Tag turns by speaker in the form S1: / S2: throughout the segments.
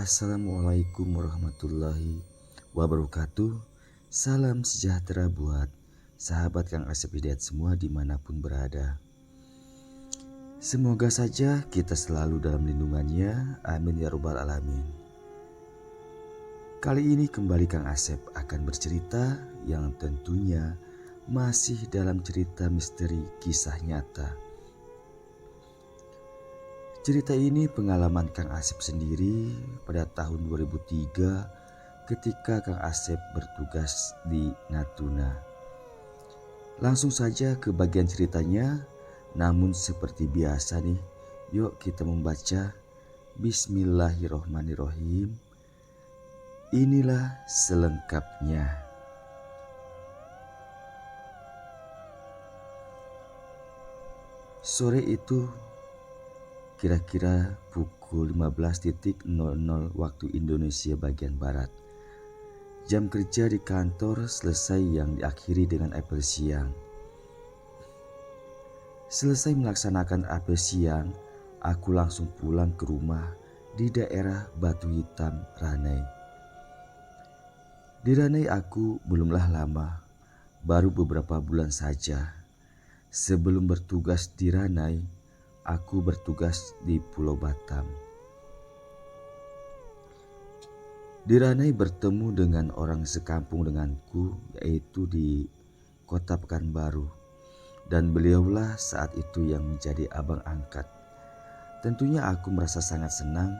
S1: Assalamualaikum warahmatullahi wabarakatuh. Salam sejahtera buat sahabat Kang Asep Hidayat semua dimanapun berada. Semoga saja kita selalu dalam lindungannya. Amin ya rabbal alamin. Kali ini kembali Kang Asep akan bercerita yang tentunya masih dalam cerita misteri kisah nyata. Cerita ini pengalaman Kang Asep sendiri pada tahun 2003 ketika Kang Asep bertugas di Natuna. Langsung saja ke bagian ceritanya, namun seperti biasa nih, yuk kita membaca Bismillahirrohmanirrohim. Inilah selengkapnya. Sore itu kira-kira pukul 15.00 waktu Indonesia bagian Barat. Jam kerja di kantor selesai yang diakhiri dengan apel siang. Selesai melaksanakan apel siang, aku langsung pulang ke rumah di daerah Batu Hitam, Ranai. Di Ranai aku belumlah lama, baru beberapa bulan saja. Sebelum bertugas di Ranai, aku bertugas di Pulau Batam. Di Ranai bertemu dengan orang sekampung denganku, yaitu di Kota Pekanbaru. Dan beliaulah saat itu yang menjadi abang angkat. Tentunya aku merasa sangat senang.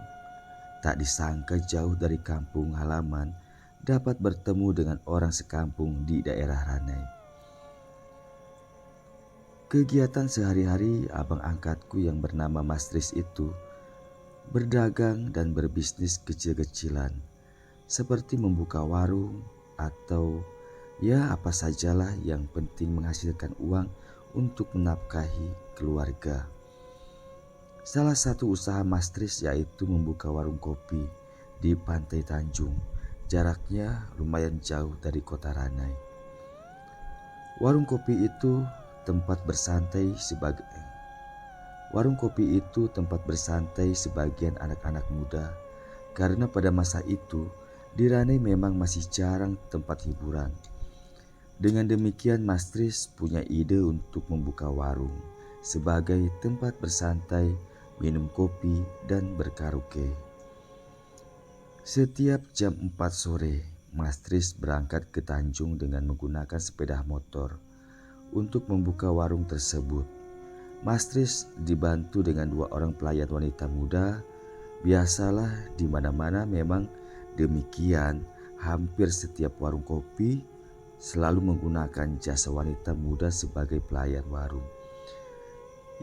S1: Tak disangka jauh dari kampung halaman dapat bertemu dengan orang sekampung di daerah Ranai. Kegiatan sehari-hari abang angkatku yang bernama Mas Tris itu berdagang dan berbisnis kecil-kecilan, seperti membuka warung atau ya apa sajalah yang penting menghasilkan uang untuk menafkahi keluarga. Salah satu usaha Mas Tris yaitu membuka warung kopi di Pantai Tanjung, jaraknya lumayan jauh dari kota Ranai. Warung kopi itu tempat bersantai sebagian anak-anak muda, karena pada masa itu di Ranai memang masih jarang tempat hiburan. Dengan demikian Mas Tris punya ide untuk membuka warung sebagai tempat bersantai, minum kopi dan berkaraoke. Setiap jam 4 sore Mas Tris berangkat ke Tanjung dengan menggunakan sepeda motor untuk membuka warung tersebut. Mas Tris dibantu dengan 2 orang pelayan wanita muda. Biasalah di mana-mana memang demikian, hampir setiap warung kopi selalu menggunakan jasa wanita muda sebagai pelayan warung,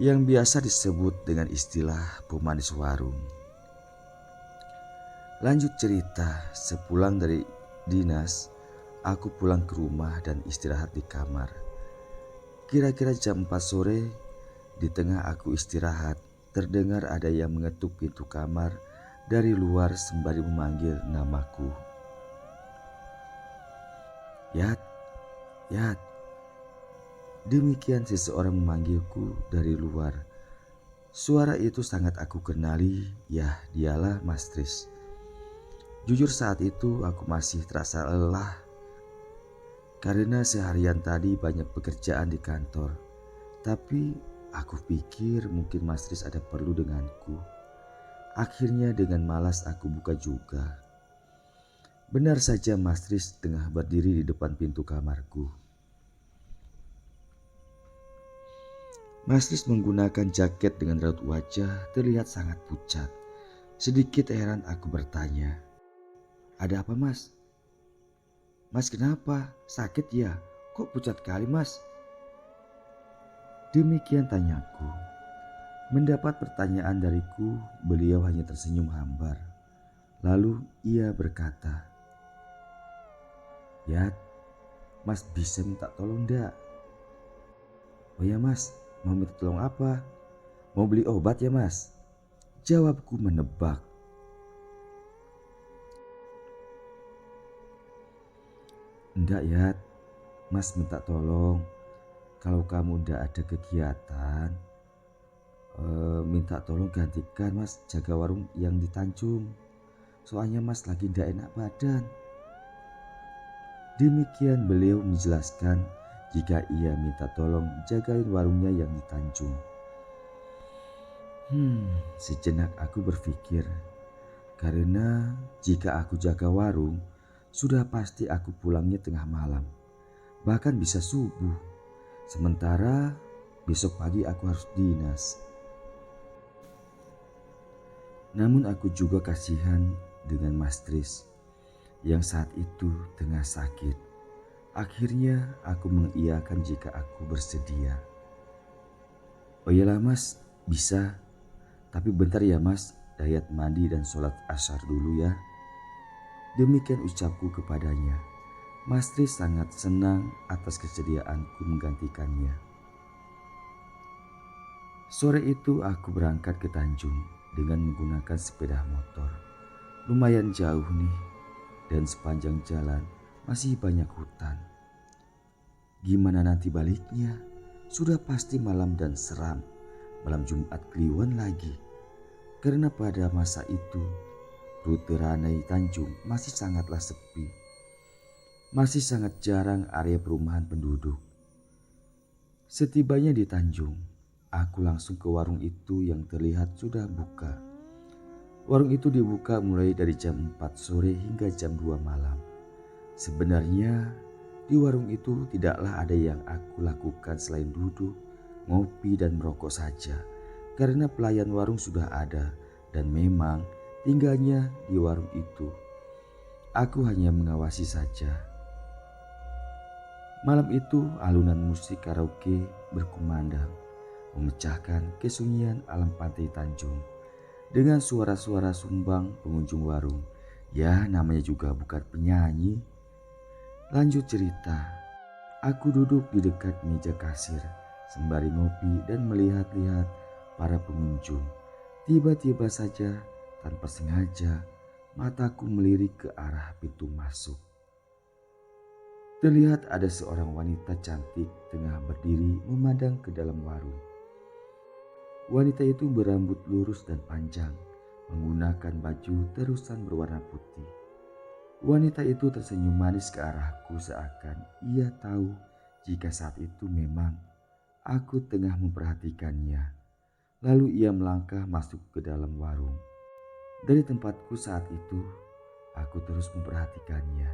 S1: yang biasa disebut dengan istilah pemanis warung. Lanjut cerita, sepulang dari dinas, aku pulang ke rumah dan istirahat di kamar. Kira-kira jam 4 sore, di tengah aku istirahat, terdengar ada yang mengetuk pintu kamar dari luar sembari memanggil namaku. Yat, Yat. Demikian seseorang memanggilku dari luar. Suara itu sangat aku kenali, ya dialah Mas Tris. Jujur saat itu aku masih terasa lelah karena seharian tadi banyak pekerjaan di kantor. Tapi aku pikir mungkin Mas Tris ada perlu denganku. Akhirnya dengan malas aku buka juga. Benar saja Mas Tris tengah berdiri di depan pintu kamarku. Mas Tris menggunakan jaket dengan raut wajah terlihat sangat pucat. Sedikit heran aku bertanya, "Ada apa Mas?" "Mas kenapa? Sakit ya? Kok pucat kali Mas?" Demikian tanyaku. Mendapat pertanyaan dariku, beliau hanya tersenyum hambar. Lalu ia berkata, "Yat, Mas bisa minta tolong ndak?" "Oh ya Mas, mau minta tolong apa? Mau beli obat ya Mas?" Jawabku menebak. "Enggak Yat, Mas minta tolong. Kalau kamu ndak ada kegiatan, minta tolong gantikan Mas jaga warung yang di Tanjung. soalnya Mas lagi tidak enak badan. Demikian beliau menjelaskan jika ia minta tolong jagain warungnya yang di Tanjung. Sejenak aku berpikir, karena jika aku jaga warung, sudah pasti aku pulangnya tengah malam, bahkan bisa subuh. Sementara besok pagi aku harus dinas. Namun aku juga kasihan dengan Mas Tris yang saat itu tengah sakit. Akhirnya aku mengiyakan jika aku bersedia. Oh iyalah Mas, bisa. Tapi bentar ya Mas, Dayat mandi dan sholat asar dulu ya. Demikian ucapku kepadanya. Mas Tris sangat senang atas kesediaanku menggantikannya. Sore itu aku berangkat ke Tanjung dengan menggunakan sepeda motor. Lumayan jauh nih, dan sepanjang jalan masih banyak hutan. Gimana nanti baliknya? Sudah pasti malam dan seram. Malam Jumat Kliwon lagi. Karena pada masa itu rute Ranai Tanjung masih sangatlah sepi. Masih sangat jarang area perumahan penduduk. Setibanya di Tanjung, aku langsung ke warung itu yang terlihat sudah buka. Warung itu dibuka mulai dari jam 4 sore hingga jam 2 malam. Sebenarnya di warung itu tidaklah ada yang aku lakukan selain duduk, ngopi dan merokok saja. Karena pelayan warung sudah ada dan memang tinggalnya di warung itu. Aku hanya mengawasi saja. Malam itu alunan musik karaoke berkumandang, memecahkan kesunyian alam pantai Tanjung dengan suara-suara sumbang pengunjung warung. Ya namanya juga bukan penyanyi. Lanjut cerita, aku duduk di dekat meja kasir sembari ngopi dan melihat-lihat para pengunjung. Tiba-tiba saja tanpa sengaja mataku melirik ke arah pintu masuk. Terlihat ada seorang wanita cantik tengah berdiri memandang ke dalam warung. Wanita itu berambut lurus dan panjang, menggunakan baju terusan berwarna putih. Wanita itu tersenyum manis ke arahku seakan ia tahu jika saat itu memang aku tengah memperhatikannya. Lalu ia melangkah masuk ke dalam warung. Dari tempatku saat itu, aku terus memperhatikannya.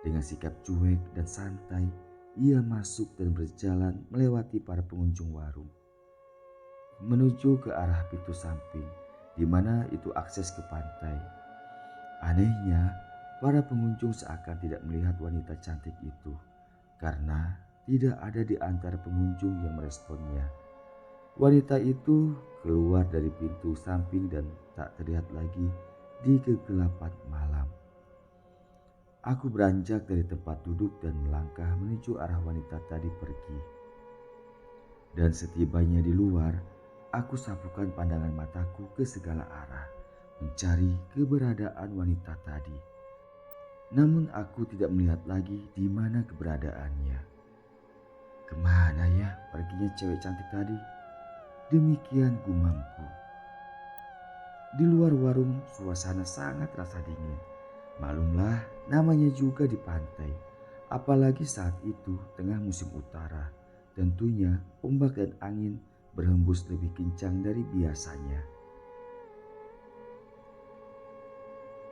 S1: Dengan sikap cuek dan santai, ia masuk dan berjalan melewati para pengunjung warung, menuju ke arah pintu samping, di mana itu akses ke pantai. Anehnya, para pengunjung seakan tidak melihat wanita cantik itu, karena tidak ada di antara pengunjung yang meresponnya. Wanita itu keluar dari pintu samping dan tak terlihat lagi di kegelapan malam. Aku beranjak dari tempat duduk dan melangkah menuju arah wanita tadi pergi. Dan setibanya di luar, aku sapukan pandangan mataku ke segala arah, mencari keberadaan wanita tadi. Namun aku tidak melihat lagi di mana keberadaannya. Kemana ya perginya cewek cantik tadi? Demikian gumamku. Di luar warung suasana sangat rasa dingin. Maklumlah namanya juga di pantai. Apalagi saat itu tengah musim utara. Tentunya ombak dan angin berhembus lebih kencang dari biasanya.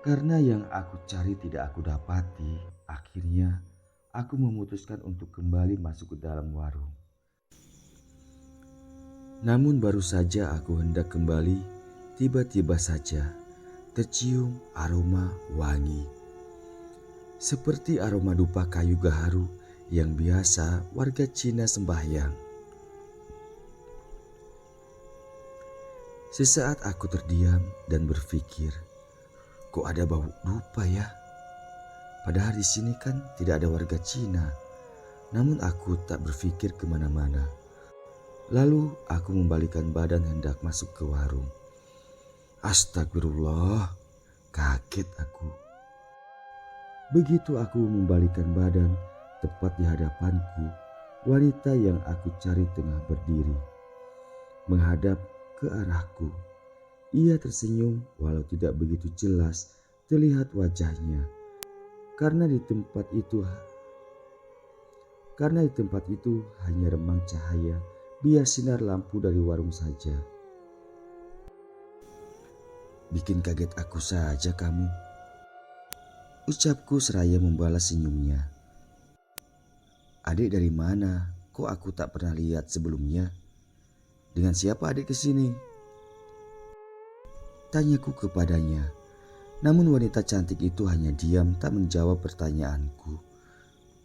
S1: Karena yang aku cari tidak aku dapati, akhirnya aku memutuskan untuk kembali masuk ke dalam warung. Namun baru saja aku hendak kembali, tiba-tiba saja tercium aroma wangi. Seperti aroma dupa kayu gaharu yang biasa warga Cina sembahyang. Sesaat aku terdiam dan berpikir, kok ada bau dupa ya? Padahal di sini kan tidak ada warga Cina. Namun aku tak berpikir kemana-mana. Lalu aku membalikkan badan hendak masuk ke warung. Astagfirullah, kaget aku. Begitu aku membalikkan badan, tepat di hadapanku, wanita yang aku cari tengah berdiri, menghadap ke arahku. Ia tersenyum walau tidak begitu jelas terlihat wajahnya. Karena di tempat itu hanya remang cahaya bias sinar lampu dari warung saja. "Bikin kaget aku saja kamu," ucapku seraya membalas senyumnya. "Adik dari mana? Kok aku tak pernah lihat sebelumnya? Dengan siapa adik kesini?" tanyaku kepadanya. Namun wanita cantik itu hanya diam tak menjawab pertanyaanku.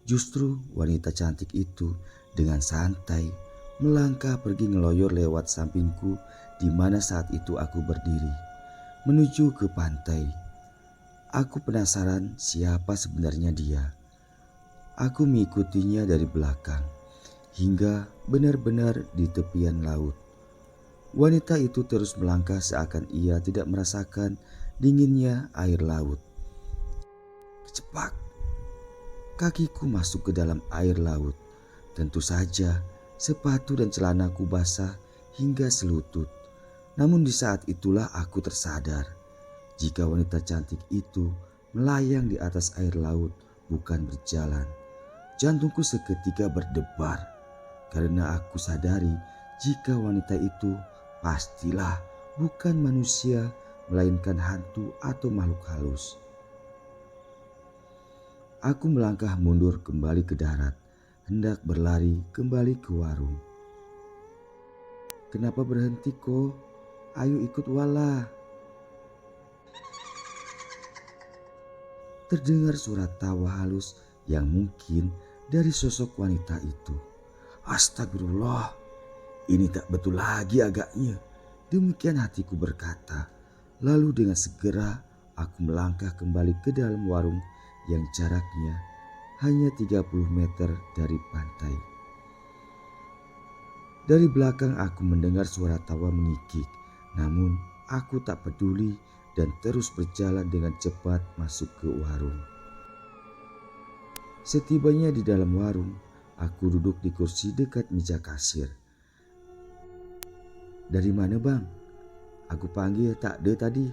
S1: Justru wanita cantik itu dengan santai melangkah pergi ngeloyor lewat sampingku di mana saat itu aku berdiri, menuju ke pantai. Aku penasaran siapa sebenarnya dia. Aku mengikutinya dari belakang hingga benar-benar di tepian laut. Wanita itu terus melangkah seakan ia tidak merasakan dinginnya air laut. Cepat, kakiku masuk ke dalam air laut. Tentu saja sepatu dan celanaku basah hingga selutut. Namun di saat itulah aku tersadar jika wanita cantik itu melayang di atas air laut, bukan berjalan. Jantungku seketika berdebar karena aku sadari jika wanita itu pastilah bukan manusia melainkan hantu atau makhluk halus. Aku melangkah mundur kembali ke darat, hendak berlari kembali ke warung. "Kenapa berhenti kok? Ayo ikut wala." Terdengar suara tawa halus yang mungkin dari sosok wanita itu. Astagfirullah, ini tak betul lagi agaknya. Demikian hatiku berkata. Lalu dengan segera aku melangkah kembali ke dalam warung yang jaraknya hanya 30 meter dari pantai. Dari belakang aku mendengar suara tawa mengikik, namun aku tak peduli dan terus berjalan dengan cepat masuk ke warung. Setibanya di dalam warung, aku duduk di kursi dekat meja kasir. "Dari mana bang? Aku panggil tak ada tadi,"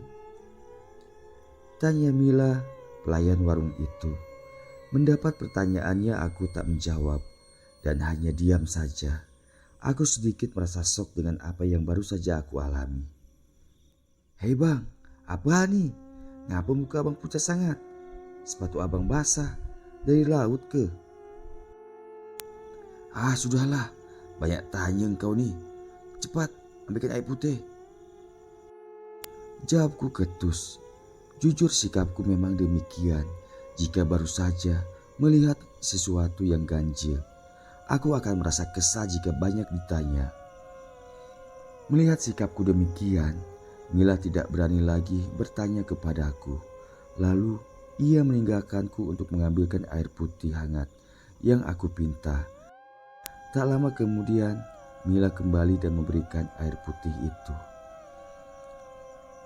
S1: tanya Mila, pelayan warung itu. Mendapat pertanyaannya aku tak menjawab dan hanya diam saja. Aku sedikit merasa shock dengan apa yang baru saja aku alami. "Hei bang, apa nih? Ngapa muka abang pucat sangat? Sepatu abang basah, dari laut ke?" "Ah sudahlah, banyak tanya engkau nih. Cepat ambilkan air putih," jawabku ketus. Jujur sikapku memang demikian. Jika baru saja melihat sesuatu yang ganjil, aku akan merasa kesal jika banyak ditanya. Melihat sikapku demikian, Mila tidak berani lagi bertanya kepadaku. Lalu ia meninggalkanku untuk mengambilkan air putih hangat yang aku pinta. Tak lama kemudian Mila kembali dan memberikan air putih itu.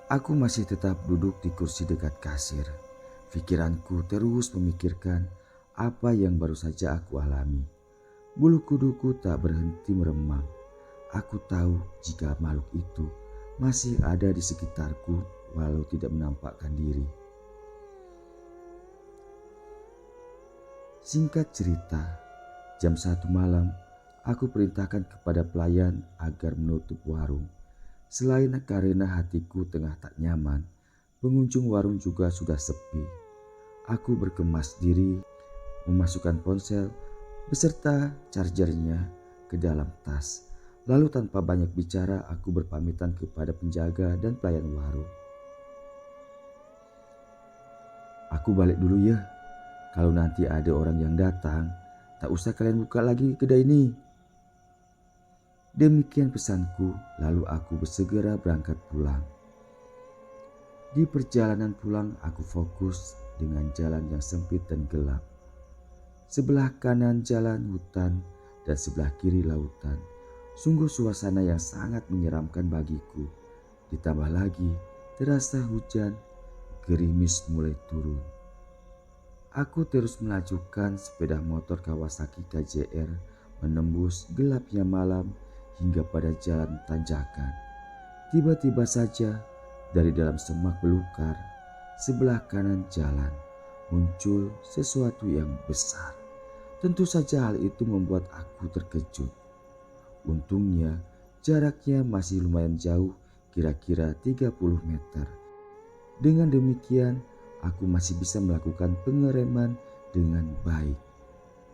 S1: Aku masih tetap duduk di kursi dekat kasir. Pikiranku terus memikirkan apa yang baru saja aku alami. Bulu kuduku tak berhenti meremang. Aku tahu jika makhluk itu masih ada di sekitarku walau tidak menampakkan diri. Singkat cerita, jam 1 malam aku perintahkan kepada pelayan agar menutup warung. Selain karena hatiku tengah tak nyaman, pengunjung warung juga sudah sepi. Aku berkemas diri, memasukkan ponsel beserta chargernya ke dalam tas. Lalu tanpa banyak bicara aku berpamitan kepada penjaga dan pelayan warung. "Aku balik dulu ya. Kalau nanti ada orang yang datang, tak usah kalian buka lagi kedai ini." Demikian pesanku, lalu aku bersegera berangkat pulang. Di perjalanan pulang aku fokus dengan jalan yang sempit dan gelap. Sebelah kanan jalan hutan dan sebelah kiri lautan. Sungguh suasana yang sangat menyeramkan bagiku. Ditambah lagi terasa hujan, gerimis mulai turun. Aku terus melajukan sepeda motor Kawasaki KJR menembus gelapnya malam hingga pada jalan tanjakan. Tiba-tiba saja dari dalam semak belukar sebelah kanan jalan muncul sesuatu yang besar. Tentu saja hal itu membuat aku terkejut. Untungnya jaraknya masih lumayan jauh, kira-kira 30 meter. Dengan demikian, aku masih bisa melakukan pengereman dengan baik.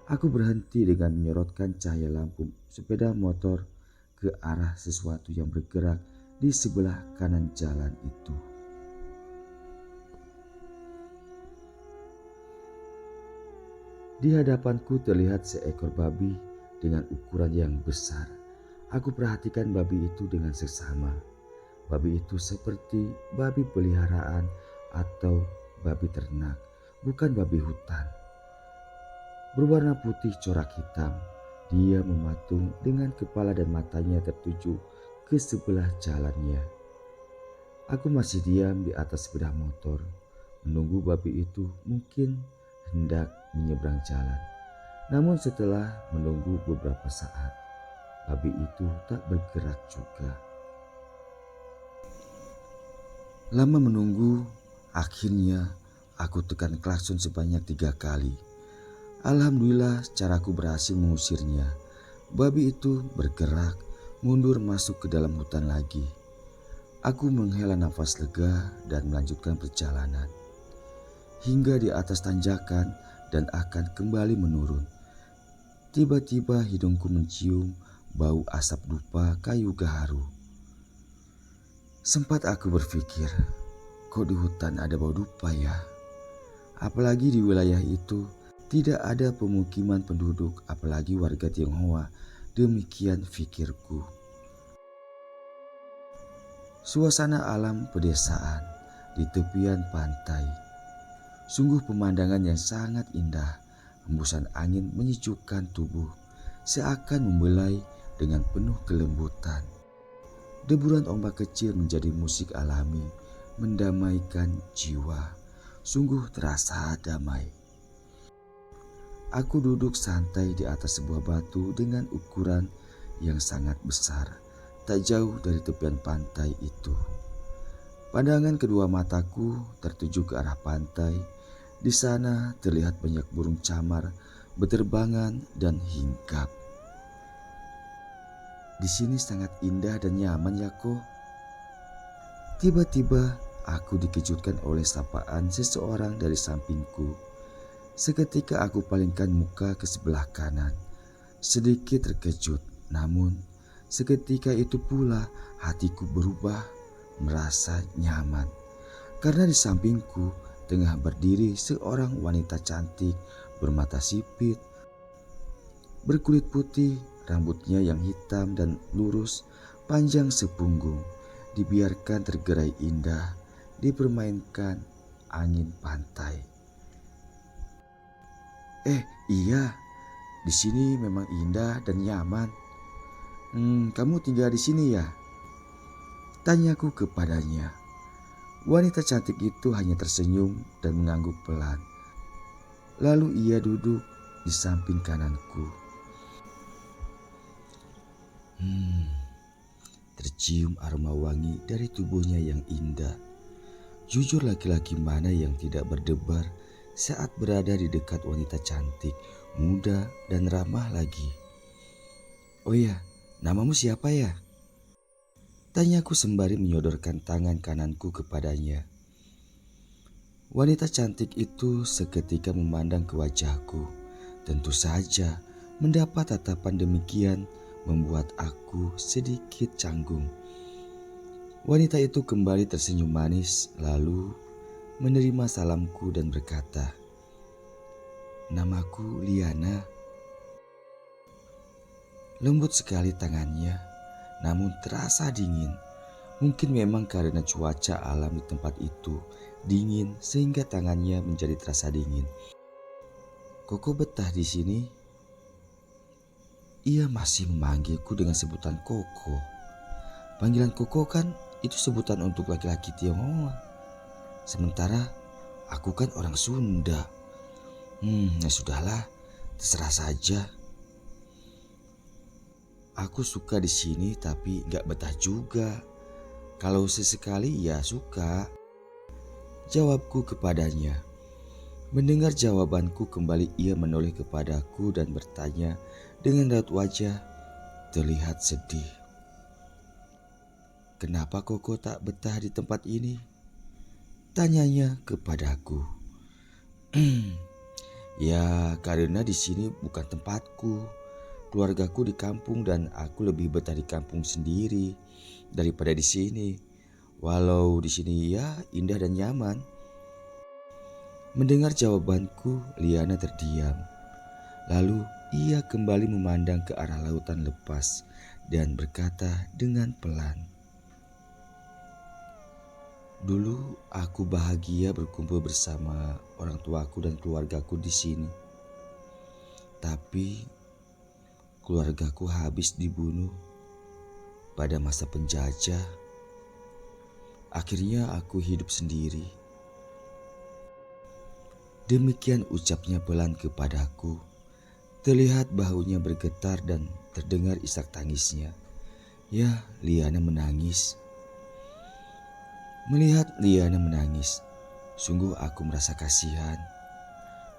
S1: Aku berhenti dengan menyorotkan cahaya lampu sepeda motor ke arah sesuatu yang bergerak di sebelah kanan jalan itu. Di hadapanku terlihat seekor babi dengan ukuran yang besar. Aku perhatikan babi itu dengan seksama. Babi itu seperti babi peliharaan atau babi ternak, bukan babi hutan. Berwarna putih corak hitam, dia mematung dengan kepala dan matanya tertuju ke sebelah jalannya. Aku masih diam di atas sepeda motor, menunggu babi itu mungkin hendak menyeberang jalan. Namun setelah menunggu beberapa saat, babi itu tak bergerak juga. Lama menunggu, akhirnya aku tekan klakson sebanyak 3 kali. Alhamdulillah caraku berhasil mengusirnya. Babi itu bergerak mundur masuk ke dalam hutan lagi. Aku menghela nafas lega dan melanjutkan perjalanan. Hingga di atas tanjakan dan akan kembali menurun. Tiba-tiba hidungku mencium bau asap dupa kayu gaharu. Sempat aku berpikir, kok di hutan ada bau dupa ya? Apalagi di wilayah itu tidak ada pemukiman penduduk, apalagi warga Tionghoa. Demikian pikirku. Suasana alam pedesaan di tepian pantai. Sungguh pemandangan yang sangat indah. Hembusan angin menyejukkan tubuh, seakan membelai dengan penuh kelembutan. Deburan ombak kecil menjadi musik alami, mendamaikan jiwa. Sungguh terasa damai. Aku duduk santai di atas sebuah batu dengan ukuran yang sangat besar, tak jauh dari tepian pantai itu. Pandangan kedua mataku tertuju ke arah pantai. Di sana terlihat banyak burung camar berterbangan dan hinggap. Di sini sangat indah dan nyaman ya kok. Tiba-tiba aku dikejutkan oleh sapaan seseorang dari sampingku. Seketika aku palingkan muka ke sebelah kanan, sedikit terkejut, namun seketika itu pula hatiku berubah merasa nyaman. Karena di sampingku tengah berdiri seorang wanita cantik bermata sipit, berkulit putih, rambutnya yang hitam dan lurus, panjang sepunggung, dibiarkan tergerai indah, dipermainkan angin pantai. Iya, di sini memang indah dan nyaman. Kamu tinggal di sini ya? Tanyaku kepadanya. Wanita cantik itu hanya tersenyum dan mengangguk pelan. Lalu ia duduk di samping kananku. Tercium aroma wangi dari tubuhnya yang indah. Jujur laki-laki mana yang tidak berdebar saat berada di dekat wanita cantik, muda dan ramah lagi. Oh ya, namamu siapa ya? Tanyaku sembari menyodorkan tangan kananku kepadanya. Wanita cantik itu seketika memandang ke wajahku. Tentu saja mendapat tatapan demikian membuat aku sedikit canggung. Wanita itu kembali tersenyum manis lalu menerima salamku dan berkata, "Namaku Liana." Lembut sekali tangannya, namun terasa dingin. Mungkin memang karena cuaca alam di tempat itu dingin sehingga tangannya menjadi terasa dingin. "Koko betah di sini?" Ia masih memanggilku dengan sebutan Koko. Panggilan Koko kan itu sebutan untuk laki-laki Tionghoa. Sementara aku kan orang Sunda. Ya sudahlah, terserah saja. Aku suka di sini tapi gak betah juga. Kalau sesekali ya suka. jawabku kepadanya. Mendengar jawabanku kembali ia menoleh kepadaku dan bertanya dengan raut wajah terlihat sedih. "Kenapa Koko tak betah di tempat ini?" tanyanya kepadaku. "Ya, karena di sini bukan tempatku. Keluargaku di kampung dan aku lebih betah di kampung sendiri daripada di sini. Walau di sini ya indah dan nyaman." Mendengar jawabanku, Liana terdiam. Lalu ia kembali memandang ke arah lautan lepas dan berkata dengan pelan, "Dulu aku bahagia berkumpul bersama orang tuaku dan keluargaku di sini. Tapi keluargaku habis dibunuh pada masa penjajah. Akhirnya aku hidup sendiri." Demikian ucapnya pelan kepadaku. Terlihat bahunya bergetar dan terdengar isak tangisnya. Ya, Liana menangis. Melihat Liana menangis, sungguh aku merasa kasihan.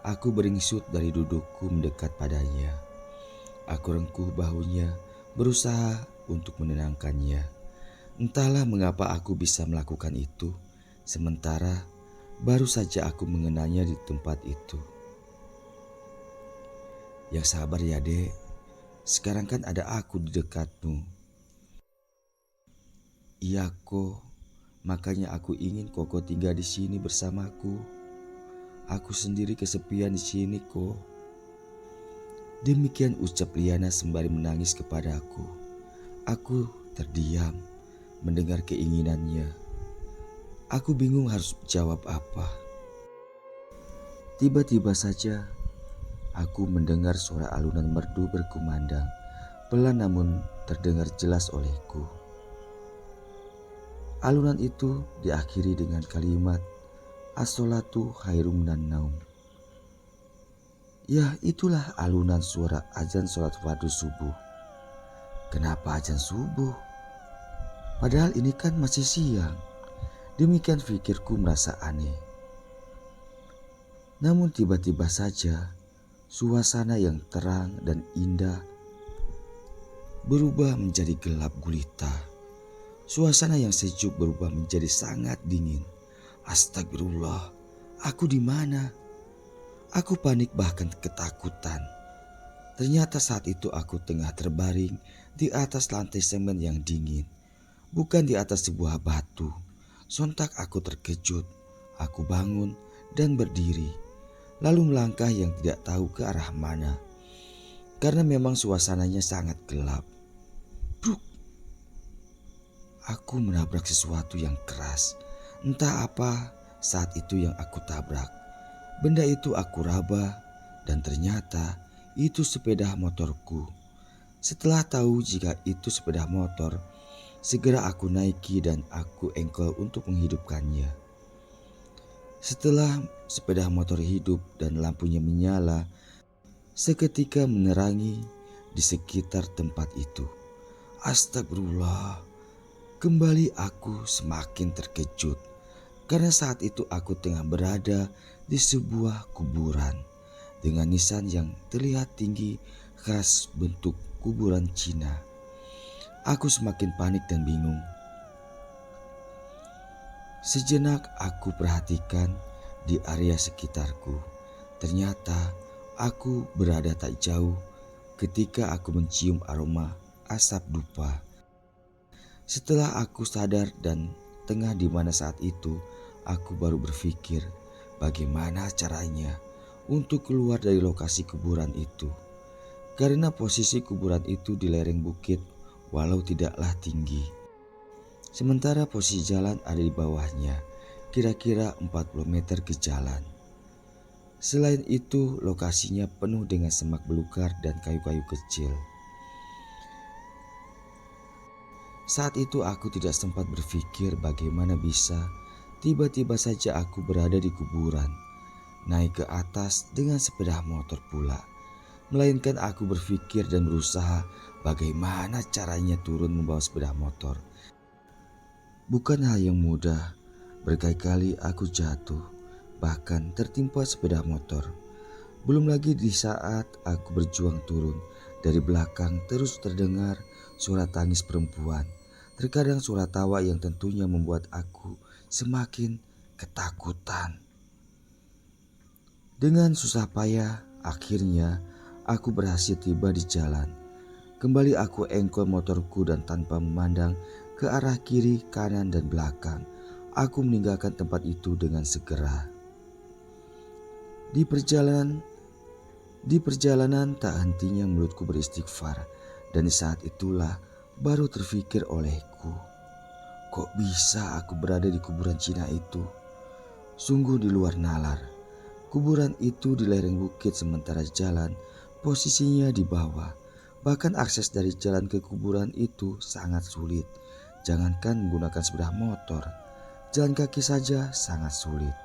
S1: Aku beringsut dari dudukku mendekat padanya. Aku rengkuh bahunya, berusaha untuk menenangkannya. Entahlah mengapa aku bisa melakukan itu, sementara baru saja aku mengenanya di tempat itu. "Yang sabar ya dek, sekarang kan ada aku di dekatmu." "Iya kok, makanya aku ingin Koko tinggal di sini bersamaku. Aku sendiri kesepian di sini kok." Demikian ucap Liana sembari menangis kepadaku. Aku terdiam mendengar keinginannya. Aku bingung harus jawab apa. Tiba-tiba saja aku mendengar suara alunan merdu berkumandang, pelan namun terdengar jelas olehku. Alunan itu diakhiri dengan kalimat as-sholatu khairum minan naum. Ya, itulah alunan suara azan sholat fardu subuh. Kenapa azan subuh? Padahal ini kan masih siang. Demikian pikirku merasa aneh. Namun tiba-tiba saja suasana yang terang dan indah berubah menjadi gelap gulita. Suasana yang sejuk berubah menjadi sangat dingin. Astagfirullah, aku di mana? Aku panik bahkan ketakutan. Ternyata saat itu aku tengah terbaring di atas lantai semen yang dingin, bukan di atas sebuah batu. Sontak aku terkejut. Aku bangun dan berdiri, lalu melangkah yang tidak tahu ke arah mana, karena memang suasananya sangat gelap. Bruk! Aku menabrak sesuatu yang keras. Entah apa saat itu yang aku tabrak. Benda itu aku raba dan ternyata itu sepeda motorku. Setelah tahu jika itu sepeda motor, segera aku naiki dan aku engkel untuk menghidupkannya. Setelah sepeda motor hidup dan lampunya menyala, seketika menerangi di sekitar tempat itu. Astagfirullah, kembali aku semakin terkejut karena saat itu aku tengah berada di sebuah kuburan dengan nisan yang terlihat tinggi khas bentuk kuburan Cina. Aku semakin panik dan bingung. Sejenak aku perhatikan di area sekitarku. Ternyata aku berada tak jauh ketika aku mencium aroma asap dupa. Setelah aku sadar dan tengah di mana saat itu, aku baru berpikir bagaimana caranya untuk keluar dari lokasi kuburan itu. Karena posisi kuburan itu di lereng bukit walau tidaklah tinggi. Sementara posisi jalan ada di bawahnya, kira-kira 40 meter ke jalan. Selain itu, lokasinya penuh dengan semak belukar dan kayu-kayu kecil. Saat itu aku tidak sempat berpikir bagaimana bisa tiba-tiba saja aku berada di kuburan, naik ke atas dengan sepeda motor pula. Melainkan aku berpikir dan berusaha bagaimana caranya turun membawa sepeda motor. Bukan hal yang mudah, Berkali-kali aku jatuh, bahkan tertimpa sepeda motor. Belum lagi di saat aku berjuang turun, dari belakang terus terdengar suara tangis perempuan. Terkadang suara tawa yang tentunya membuat aku semakin ketakutan. Dengan susah payah, akhirnya aku berhasil tiba di jalan. Kembali aku engkol motorku dan tanpa memandang ke arah kiri, kanan, dan belakang, aku meninggalkan tempat itu dengan segera. Di perjalanan tak hentinya mulutku beristighfar, dan di saat itulah baru terfikir olehku, kok bisa aku berada di kuburan Cina itu? Sungguh di luar nalar. Kuburan itu di lereng bukit sementara jalan posisinya di bawah. Bahkan akses dari jalan ke kuburan itu sangat sulit. Jangankan menggunakan sepeda motor, jalan kaki saja sangat sulit.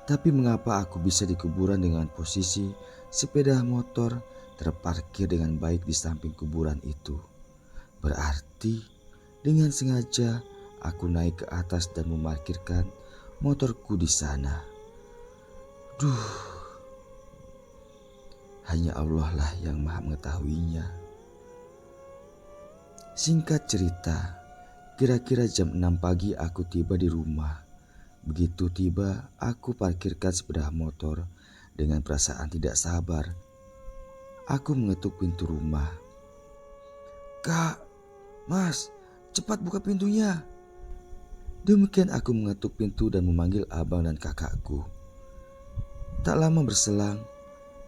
S1: Tapi mengapa aku bisa di kuburan dengan posisi sepeda motor terparkir dengan baik di samping kuburan itu? Berarti dengan sengaja aku naik ke atas dan memarkirkan motorku di sana. Hanya Allah lah yang maha mengetahuinya. Singkat cerita, kira-kira jam 6 pagi aku tiba di rumah. Begitu tiba, aku parkirkan sepeda motor. Dengan perasaan tidak sabar, aku mengetuk pintu rumah. "Kak, Mas, cepat buka pintunya." Demikian aku mengetuk pintu dan memanggil abang dan kakakku. Tak lama berselang,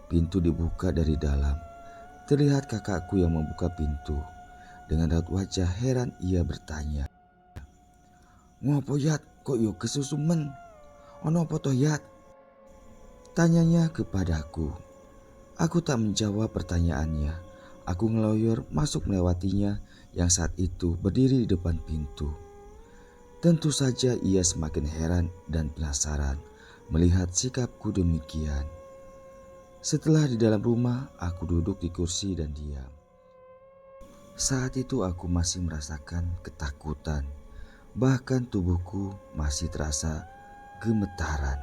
S1: pintu dibuka dari dalam. Terlihat kakakku yang membuka pintu. Dengan raut wajah heran ia bertanya, "Ngopo Yat, kok yo kesusumen? Ono apa toh Yat?" Tanyanya kepadaku. Aku tak menjawab pertanyaannya. Aku ngeloyor masuk melewatinya yang saat itu berdiri di depan pintu. Tentu saja ia semakin heran dan penasaran melihat sikapku demikian. Setelah di dalam rumah, aku duduk di kursi dan diam. Saat itu aku masih merasakan ketakutan. Bahkan tubuhku masih terasa gemetaran.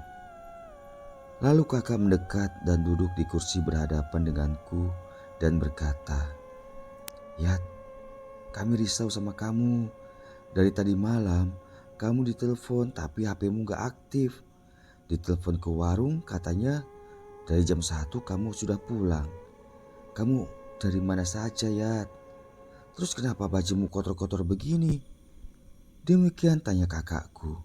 S1: Lalu kakak mendekat dan duduk di kursi berhadapan denganku dan berkata, "Yat, kami risau sama kamu. Dari tadi malam kamu ditelepon tapi HP-mu gak aktif. Ditelepon ke warung katanya dari jam 1 kamu sudah pulang. Kamu dari mana saja Yat? Terus kenapa bajumu kotor-kotor begini?" Demikian tanya kakakku.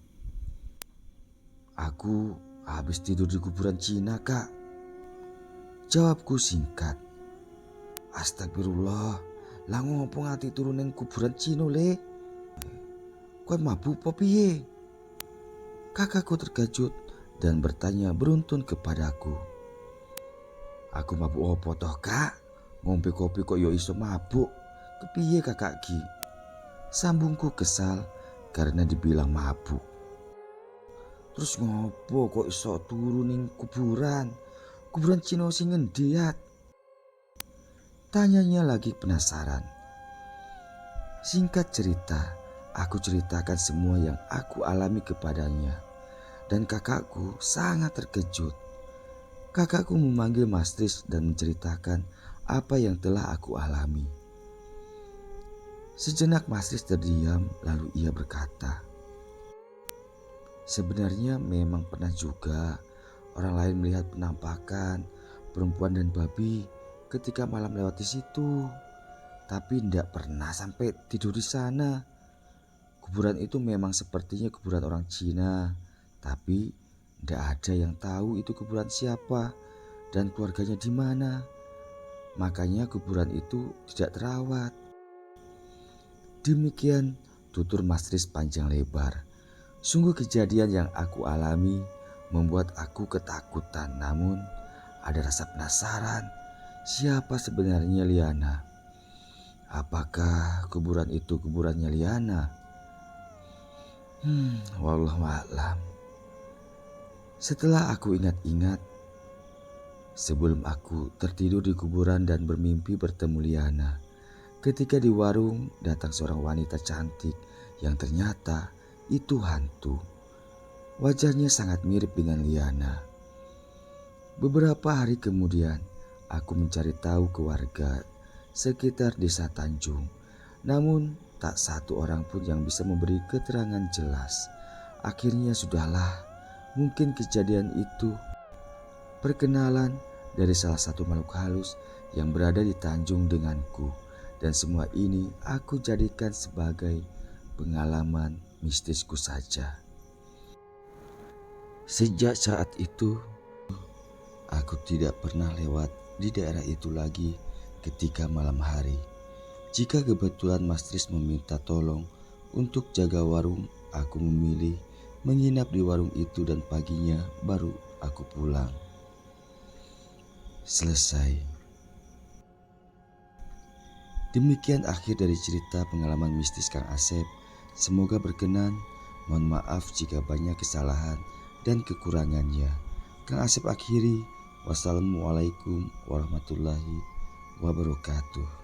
S1: "Aku habis tidur di kuburan Cina kak." Jawabku singkat. "Astagfirullah, lah ngopo ngati turunin kuburan Cina le? Kau mabuk apa piye?" Kakakku terkejut dan bertanya beruntun kepadaku. "Aku mabuk opo toh kak? Ngombe kopi kok yo iso mabuk? Kepiye kakak Ki?" Sambungku kesal karena dibilang mabuk. "Terus ngopo kok iso turunin kuburan? Kuburan Cina sing ngendi Yat?" Tanyanya lagi penasaran. Singkat cerita, aku ceritakan semua yang aku alami kepadanya. Dan kakakku sangat terkejut. Kakakku memanggil Mas Tris dan menceritakan apa yang telah aku alami. Sejenak Mas Tris terdiam, lalu ia berkata, "Sebenarnya memang pernah juga orang lain melihat penampakan perempuan dan babi ketika malam lewat di situ. Tapi tidak pernah sampai tidur di sana. Kuburan itu memang sepertinya kuburan orang Cina. Tapi tidak ada yang tahu itu kuburan siapa dan keluarganya di mana. Makanya kuburan itu tidak terawat." Demikian tutur Mas Tris panjang lebar. Sungguh kejadian yang aku alami membuat aku ketakutan. Namun ada rasa penasaran, siapa sebenarnya Liana? Apakah kuburan itu kuburannya Liana? Wallahu a'lam. Setelah aku ingat-ingat, sebelum aku tertidur di kuburan dan bermimpi bertemu Liana, ketika di warung datang seorang wanita cantik yang ternyata itu hantu. Wajahnya sangat mirip dengan Liana. Beberapa hari kemudian, aku mencari tahu ke warga sekitar desa Tanjung. Namun, tak satu orang pun yang bisa memberi keterangan jelas. Akhirnya sudahlah, mungkin kejadian itu perkenalan dari salah satu makhluk halus yang berada di Tanjung denganku. Dan semua ini aku jadikan sebagai pengalaman mistisku saja. Sejak saat itu, aku tidak pernah lewat di daerah itu lagi ketika malam hari. Jika kebetulan Mas Tris meminta tolong untuk jaga warung, aku memilih menginap di warung itu dan paginya baru aku pulang. Selesai. Demikian akhir dari cerita pengalaman mistis Kang Asep. Semoga berkenan. Mohon maaf jika banyak kesalahan dan kekurangannya. Kang Asep akhiri. Wassalamualaikum warahmatullahi wabarakatuh.